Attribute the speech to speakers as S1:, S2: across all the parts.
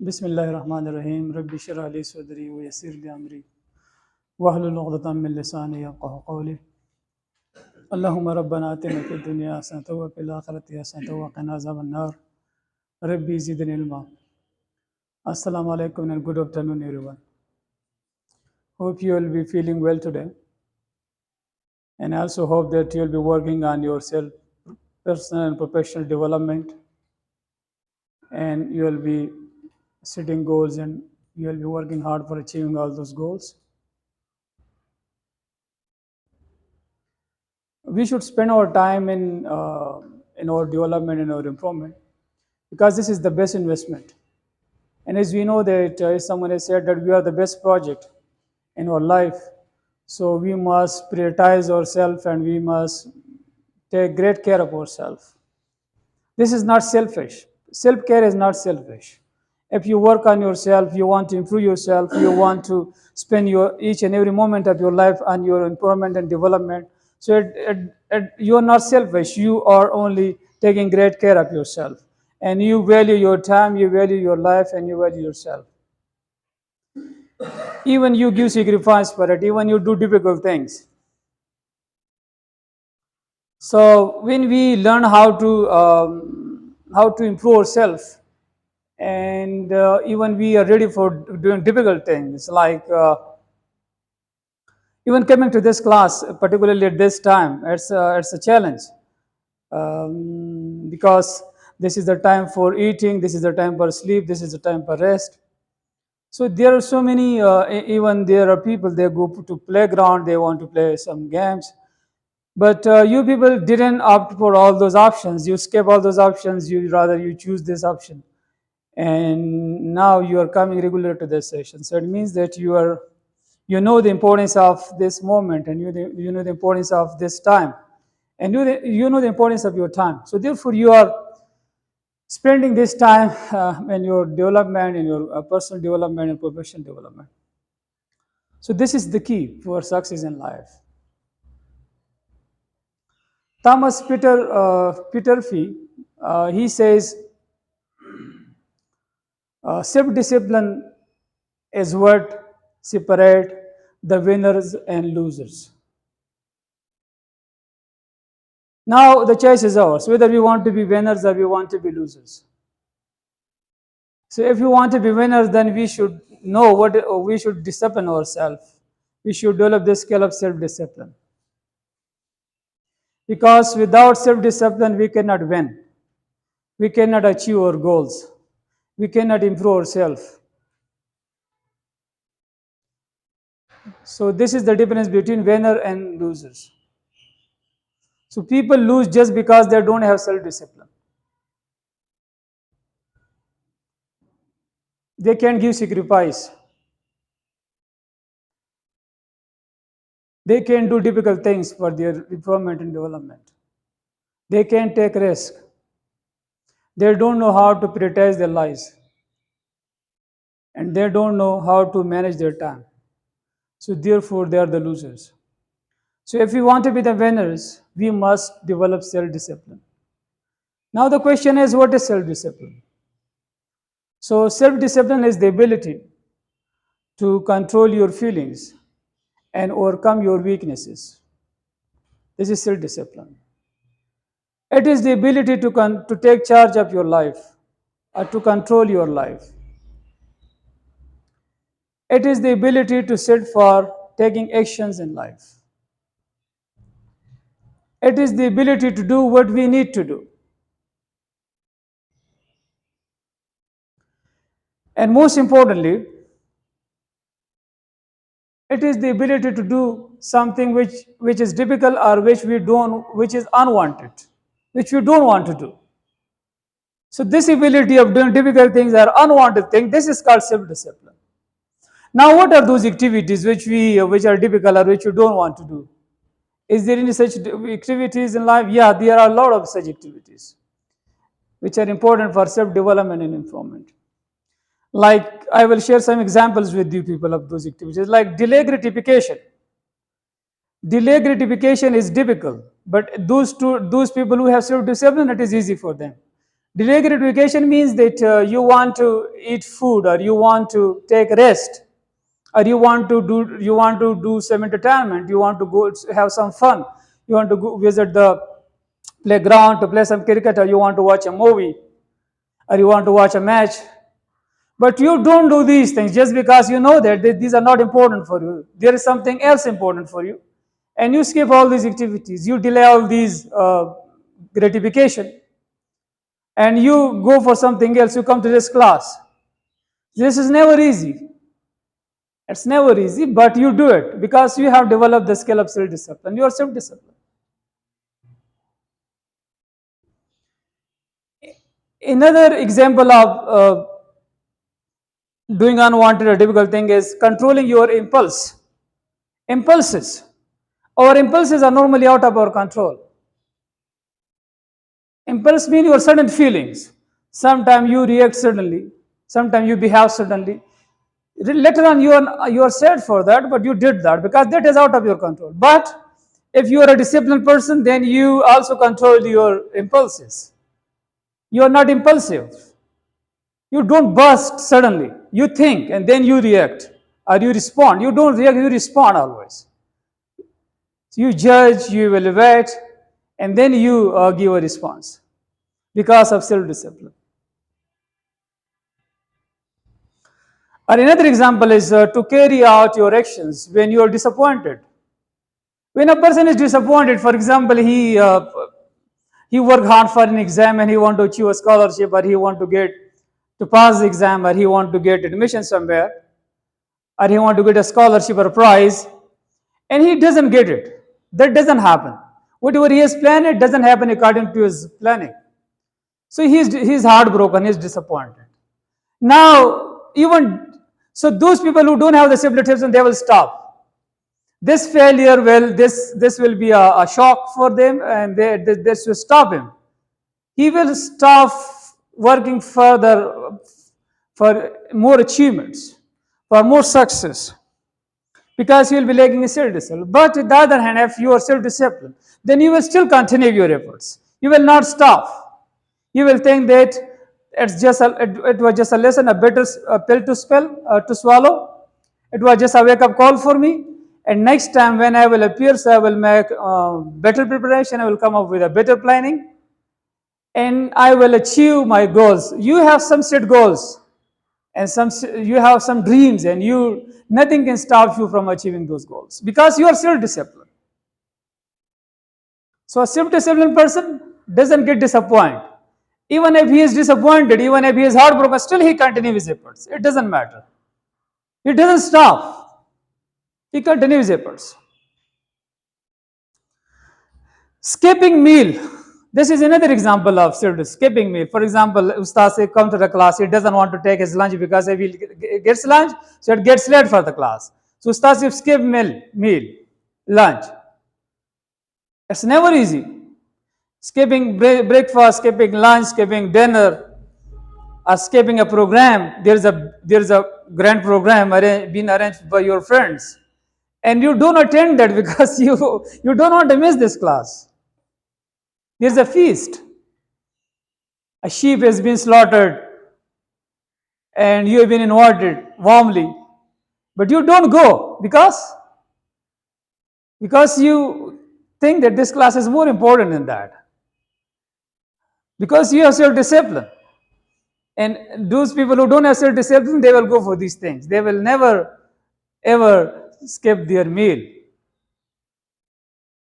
S1: बिस्मिल्लाहिर्रहमानिर्रहीम रब्बि इश्रह ली सदरी व यस्सिर ली अमरी वहलुल उक़दतम मिन लिसानी यफ़क़हू क़ौली अल्लाहुम्मा रब्बना आतिना फ़िद दुनिया हसनतन व फ़िल आख़िरति हसनतन व क़िना अज़ाबन्नार रब्बी ज़िदनी इल्मा। Assalamu alaikum and good afternoon everyone. Hope you will be feeling well today, and I also hope that you will be working on yourself personal and professional development, and you will be setting goals and you will be working hard for achieving all those goals. We should spend our time in our development and our improvement, because this is the best investment. And as we know that, as someone has said, that we are the best project in our life, so we must prioritize ourselves and we must take great care of ourselves. This is not selfish. Self-care is not selfish. If you work on yourself, you want to improve yourself, you want to spend your each and every moment of your life on your improvement and development. So you are not selfish. You are only taking great care of yourself. And you value your time, you value your life, and you value yourself. Even you give sacrifice for it, even you do difficult things. So when we learn how to improve ourselves, and even we are ready for doing difficult things, like even coming to this class, particularly at this time, it's a challenge, because this is the time for eating, this is the time for sleep, this is the time for rest. So there are so many, even there are people, they go to playground, they want to play some games. But you people didn't opt for all those options. You skip all those options. You choose this option, and now you are coming regular to this session. So it means that you know the importance of this moment, and you know the importance of this time, and you know the importance of your time. So therefore, you are spending this time in your development, in your personal development and professional development. So this is the key for success in life. Thomas Peterffy, he says, self-discipline is what separates the winners and losers. Now the choice is ours, whether we want to be winners or we want to be losers. So if we want to be winners, then we should know we should discipline ourselves. We should develop the skill of self-discipline. Because without self-discipline, we cannot win. We cannot achieve our goals. We cannot improve ourselves. So this is the difference between winner and losers. So people lose just because they don't have self-discipline. They can't give sacrifice. They can do difficult things for their improvement and development. They can take risk. They don't know how to prioritize their lives. And they don't know how to manage their time. So therefore, they are the losers. So if we want to be the winners, we must develop self-discipline. Now the question is, what is self-discipline? So self-discipline is the ability to control your feelings and overcome your weaknesses. This is self-discipline. It is the ability to take charge of your life or to control your life. It is the ability to sit for taking actions in life. It is the ability to do what we need to do. And most importantly, it is the ability to do something which is difficult or which is unwanted, which we don't want to do. So this ability of doing difficult things or unwanted things, this is called self-discipline. Now what are those activities which are difficult or which we don't want to do? Is there any such activities in life? Yeah, there are a lot of such activities which are important for self-development and improvement. Like, I will share some examples with you people of those activities, like delay gratification. Delay gratification is difficult, but those people who have self-discipline, it is easy for them. Delay gratification means that you want to eat food, or you want to take rest, or you want to do some entertainment, you want to go have some fun, you want to go visit the playground to play some cricket, or you want to watch a movie, or you want to watch a match. But you don't do these things just because you know that these are not important for you. There is something else important for you. And you skip all these activities. You delay all these gratification. And you go for something else. You come to this class. This is never easy. It's never easy, but you do it because you have developed the skill of self-discipline. You are self-disciplined. Another example of doing unwanted or difficult thing is controlling your impulses. Our impulses are normally out of our control. Impulse means your sudden feelings. Sometimes you react suddenly, sometimes you behave suddenly. Later on, you are sad for that, but you did that because that is out of your control. But if you are a disciplined person, then you also control your impulses. You are not impulsive. You don't burst suddenly. You think and then you react or you respond. You don't react, you respond always. You judge, you evaluate, and then you give a response because of self-discipline. Or another example is to carry out your actions when you are disappointed. When a person is disappointed, for example, he worked hard for an exam and he want to achieve a scholarship, or he want to get to pass the exam, or he want to get admission somewhere, or he want to get a scholarship or a prize, and he doesn't get it. That doesn't happen. Whatever he has planned, it doesn't happen according to his planning. So he's heartbroken, he's disappointed. Now, even so, those people who don't have the self-discipline, they will stop. This failure will this will be a shock for them, and this will stop him. He will stop working further for more achievements, for more success, because you will be lacking in self-discipline. But on the other hand, if you are self-disciplined, then you will still continue your efforts. You will not stop. You will think that it was just a lesson, a bitter pill to swallow. It was just a wake-up call for me. And next time when I will appear, so I will make better preparation. I will come up with a better planning, and I will achieve my goals. You have some set goals, and you have some dreams, and nothing can stop you from achieving those goals because you are self-disciplined. So a self-disciplined person doesn't get disappointed. Even if he is disappointed, even if he is heartbroken, still he continues his efforts. It doesn't matter. He doesn't stop. He continues his efforts. Skipping meal. This is another example of skipping meal. For example, Ustad say come to the class. He doesn't want to take his lunch because if he gets lunch, so it gets late for the class. So Ustad says skip meal, lunch. It's never easy. Skipping breakfast, skipping lunch, skipping dinner, or skipping a program. There's a grand program being arranged by your friends, and you don't attend that because you don't want to miss this class. There's a feast. A sheep has been slaughtered, and you have been invited warmly, but you don't go because you think that this class is more important than that. Because you have self-discipline. And those people who don't have self-discipline, they will go for these things. They will never, ever skip their meal.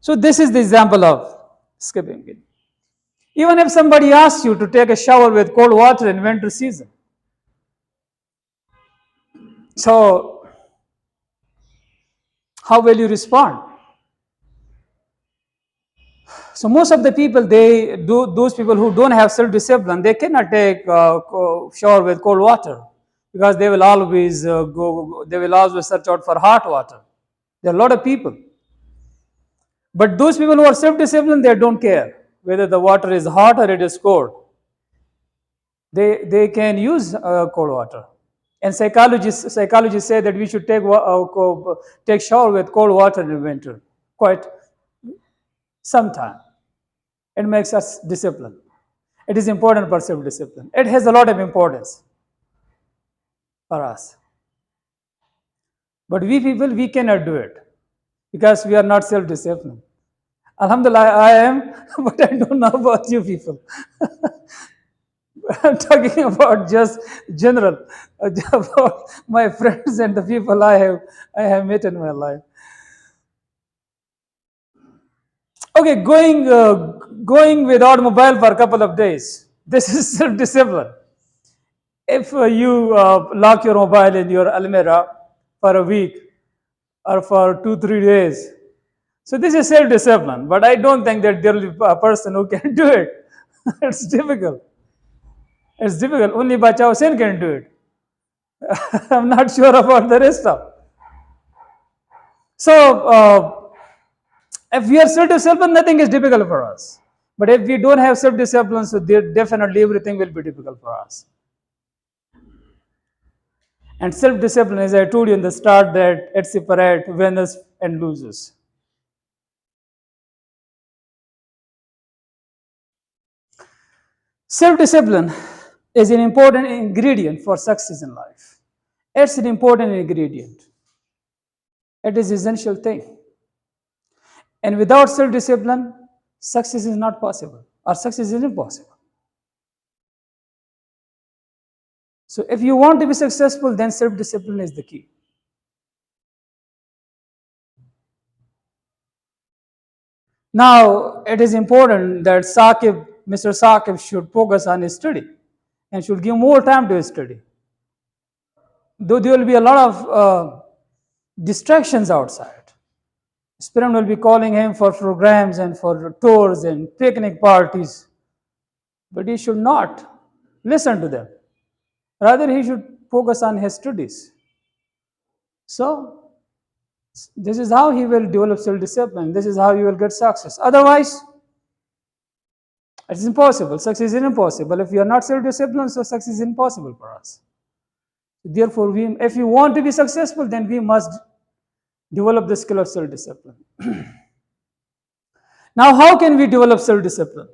S1: So this is the example of skipping meal. Even if somebody asks you to take a shower with cold water in winter season, so how will you respond? So most of the people, those people who don't have self-discipline, they cannot take shower with cold water because they will always search out for hot water. There are a lot of people. But those people who are self-disciplined, they don't care whether the water is hot or it is cold. They can use cold water. And psychologists say that we should take shower with cold water in winter quite sometime. It makes us disciplined. It is important for self-discipline. It has a lot of importance for us. But we people, we cannot do it because we are not self-disciplined. Alhamdulillah, I am, but I don't know about you people. I'm talking about just general, about my friends and the people I have met in my life. Okay, going without mobile for a couple of days. This is self-discipline. If you lock your mobile in your almirah for a week or for 2 3 days, so this is self-discipline. But I don't think that there will be a person who can do it. It's difficult. It's difficult. Only Bacha Hussain can do it. I'm not sure about the rest of. So, if we are self-disciplined, nothing is difficult for us. But if we don't have self-discipline, so definitely everything will be difficult for us. And self-discipline, as I told you in the start, that it separates winners and losers. Self-discipline is an important ingredient for success in life. It's an important ingredient. It is an essential thing. And without self-discipline, success is not possible, or success is impossible. So if you want to be successful, then self-discipline is the key. Now, it is important that Mr. Saqib should focus on his study and should give more time to his study. Though there will be a lot of distractions outside. His parents will be calling him for programs and for tours and picnic parties. But he should not listen to them. Rather, he should focus on his studies. So, this is how he will develop self-discipline. This is how he will get success. Otherwise, it's impossible. Success is impossible. If we are not self-disciplined, so success is impossible for us. Therefore, if we want to be successful, then we must develop the skill of self-discipline. Now, how can we develop self-discipline?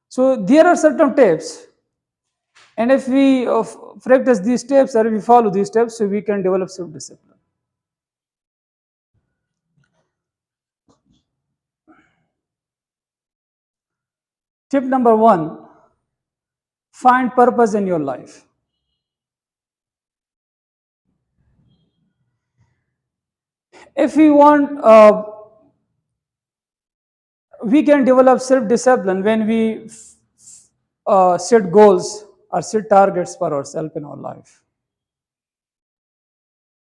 S1: So, there are certain tips, and if we practice these steps or if we follow these steps, so we can develop self-discipline. Tip number 1, find purpose in your life. If we want, we can develop self-discipline when we set goals or set targets for ourselves in our life.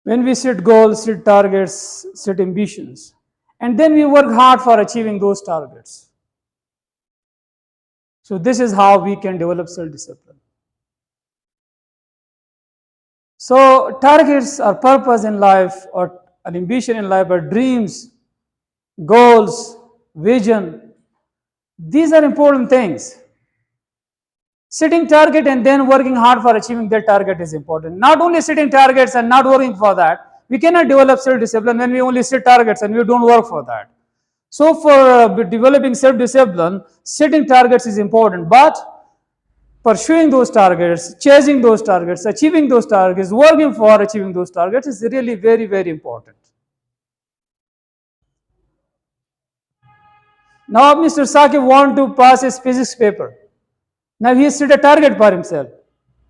S1: When we set goals, set targets, set ambitions, and then we work hard for achieving those targets. So this is how we can develop self-discipline. So targets or purpose in life or an ambition in life or dreams, goals, vision, these are important things. Setting target and then working hard for achieving that target is important. Not only setting targets and not working for that. We cannot develop self-discipline when we only set targets and we don't work for that. So for developing self-discipline, setting targets is important, but pursuing those targets, chasing those targets, achieving those targets, working for achieving those targets is really very, very important. Now Mr. Saqib wants to pass his physics paper. Now he has set a target for himself,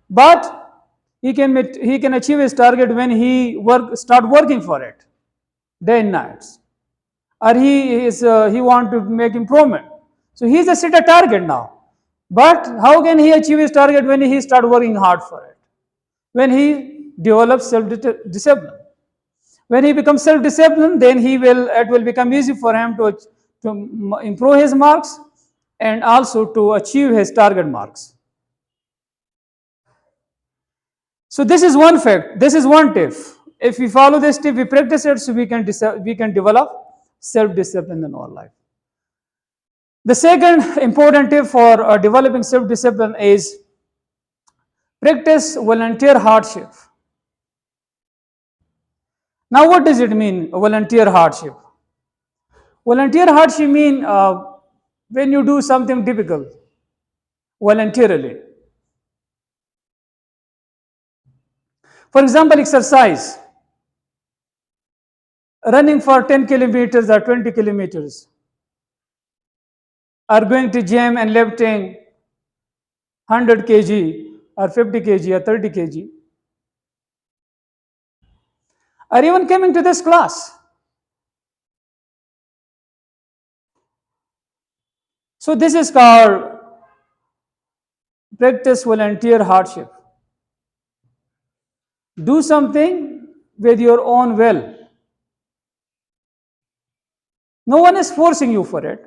S1: but he can achieve his target when he start working for it, day and nights, or he want to make improvement. So he has set a target now, but how can he achieve his target when he start working hard for it? When he develops self-discipline. When he becomes self-disciplined, then it will become easy for him to improve his marks and also to achieve his target marks. So this is one fact. This is one tip. If we follow this tip, we practice it, so we can develop self-discipline in our life. The second important tip for developing self-discipline is practice volunteer hardship. Now, what does it mean, volunteer hardship? Volunteer hardship means when you do something difficult voluntarily. For example, exercise, running for 10 kilometers or 20 kilometers, or going to gym and lifting 100 kg or 50 kg or 30 kg, or even coming to this class. So this is called practice volunteer hardship. Do something with your own will. No one is forcing you for it.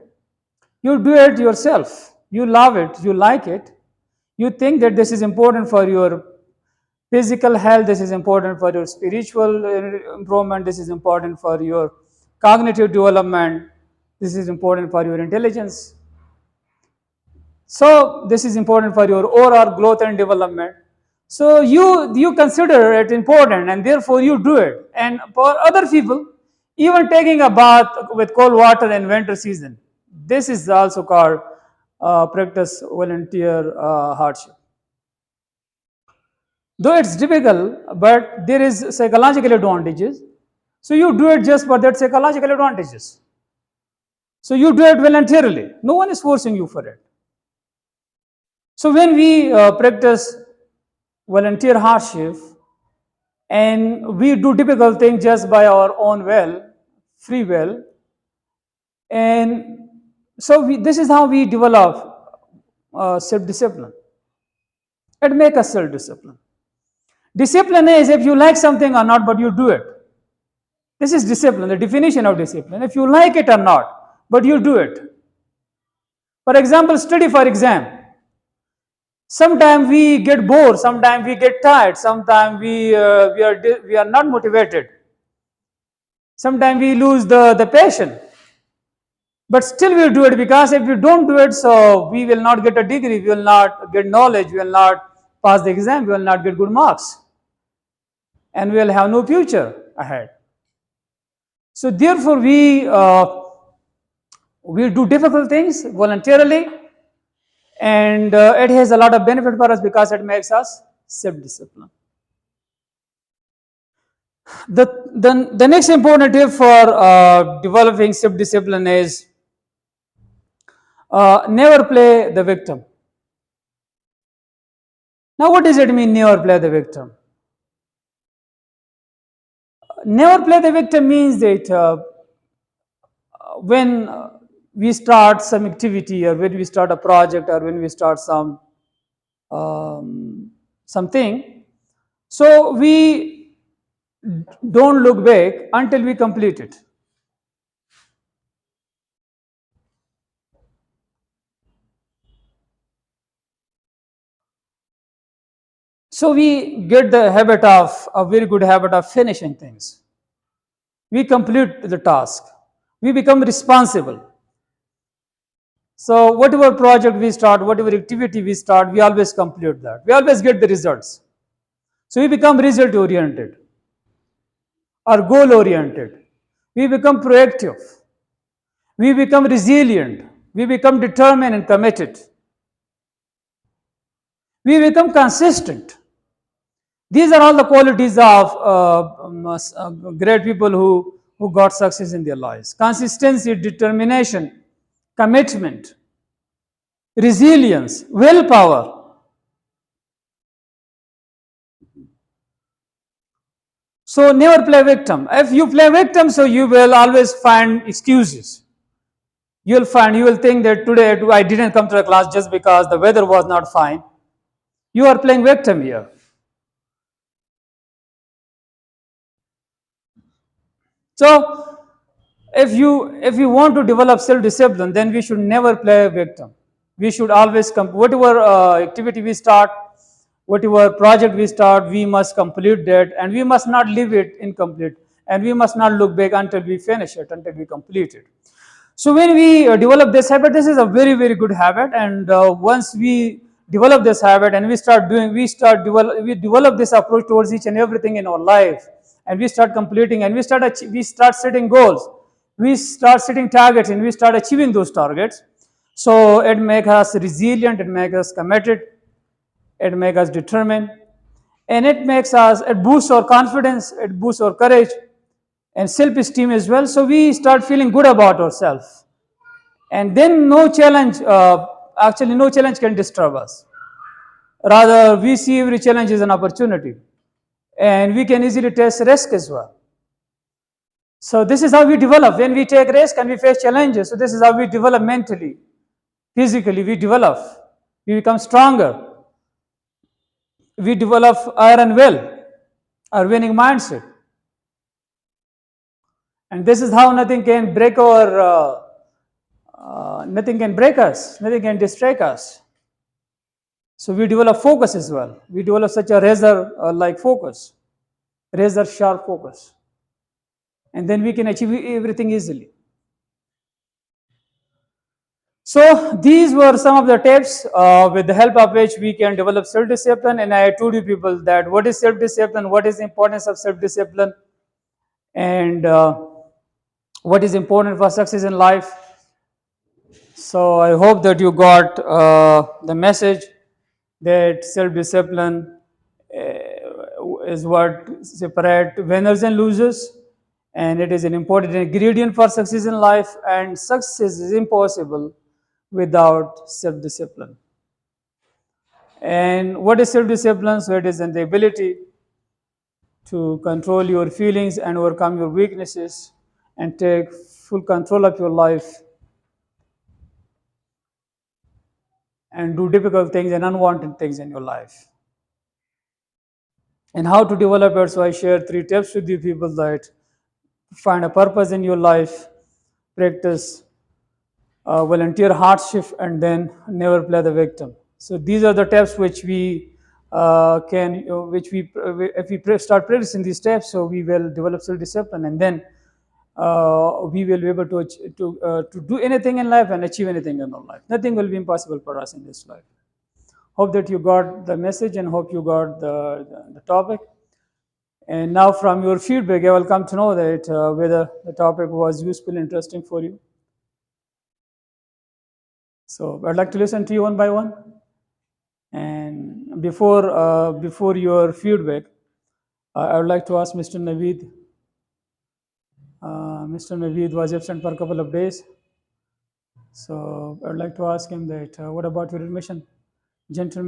S1: You do it yourself. You love it, you like it. You think that this is important for your physical health, this is important for your spiritual improvement, this is important for your cognitive development, this is important for your intelligence. So this is important for your overall growth and development. So you consider it important and therefore you do it. And for other people, even taking a bath with cold water in winter season, this is also called practice volunteer hardship. Though it's difficult, but there is psychological advantages. So you do it just for that psychological advantages. So you do it voluntarily. No one is forcing you for it. So when we practice volunteer hardship and we do difficult things just by our own will, free will, and so this is how we develop self-discipline. It makes us self-discipline. Discipline is if you like something or not, but you do it. This is discipline, the definition of discipline. If you like it or not, but you do it. For example, study for exam. Sometimes we get bored, sometimes we get tired, sometimes we are not motivated. Sometimes we lose the passion. But still we will do it, because if we don't do it, so we will not get a degree, we will not get knowledge, we will not pass the exam, we will not get good marks. And we will have no future ahead. So therefore we do difficult things voluntarily, and it has a lot of benefit for us because it makes us self-disciplined. The next important tip for developing self-discipline is never play the victim. Now what does it mean, never play the victim? Never play the victim means that when we start some activity, or when we start a project, or when we start something, so we don't look back until we complete it. So we get the habit of, a very good habit of finishing things. We complete the task. We become responsible. So whatever project we start, whatever activity we start, we always complete that. We always get the results. So we become result oriented or goal oriented. We become proactive. We become resilient. We become determined and committed. We become consistent. These are all the qualities of great people who got success in their lives. Consistency, determination, commitment, resilience, willpower. So never play victim. If you play victim, so you will always find excuses. You will think that today I didn't come to the class just because the weather was not fine. You are playing victim here. So if you want to develop self-discipline, then we should never play a victim. We should always whatever activity we start, whatever project we start, we must complete that, and we must not leave it incomplete, and we must not look back until we finish it, until we complete it. So when we develop this habit, this is a very, very good habit, and once we develop this habit and we develop this approach towards each and everything in our life, and we start completing, and we start setting goals, we start setting targets, and we start achieving those targets. So it makes us resilient, it makes us committed, it makes us determined, and it boosts our confidence, it boosts our courage and self-esteem as well. So we start feeling good about ourselves, and then no challenge can disturb us. Rather, we see every challenge as an opportunity, and we can easily take risk as well. So this is how we develop. When we take risk and we face challenges, so this is how we develop mentally, physically. We develop. We become stronger. We develop iron will, our winning mindset, and this is how nothing can break us, nothing can distract us. So we develop focus as well. We develop such a razor-like focus, razor-sharp focus, and then we can achieve everything easily. So these were some of the tips with the help of which we can develop self-discipline. And I told you people that what is self-discipline, what is the importance of self-discipline, and what is important for success in life. So I hope that you got the message that self-discipline is what separates winners and losers, and it is an important ingredient for success in life, and success is impossible without self-discipline. And what is self-discipline? So it is the ability to control your feelings and overcome your weaknesses and take full control of your life and do difficult things and unwanted things in your life. And how to develop it? So I share 3 tips with you people: that find a purpose in your life, practice volunteer hardship, and then never play the victim. So these are the tips which we which we, if we start practicing these steps, so we will develop self-discipline, and then we will be able to do anything in life and achieve anything in our life. Nothing will be impossible for us in this life. Hope that you got the message and hope you got the topic. And now from your feedback, I will come to know that whether the topic was useful, interesting for you. So I'd like to listen to you one by one. And before your feedback, I would like to ask Mr. Naveed. Mr. Naveed was absent for a couple of days. So I would like to ask him that what about your admission, gentlemen?